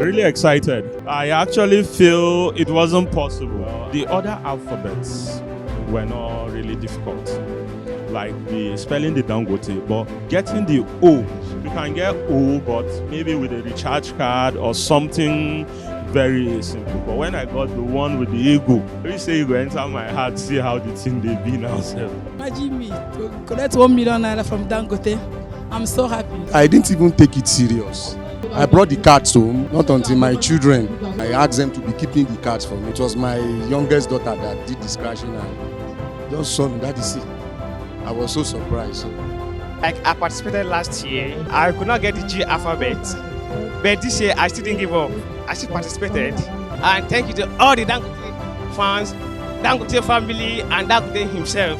really excited. I actually feel it wasn't possible. The other alphabets were not really difficult, like the spelling the Dangote, but getting the O. You can get O, but maybe with a recharge card or something very simple. But when I got the one with the Eagle, we say Eagle enter my heart, see how the thing they be now. Imagine me to collect 1 million naira from Dangote. I'm so happy. I didn't even take it serious. I brought the cards home, not until my children. I asked them to be keeping the cards for me. It was my youngest daughter that did the scratching and just saw me, Daddy, see. I was so surprised. Like I participated last year, I could not get the G alphabet. But this year I still didn't give up. I still participated. And thank you to all the Dangote fans, Dangote family, and Dangote himself.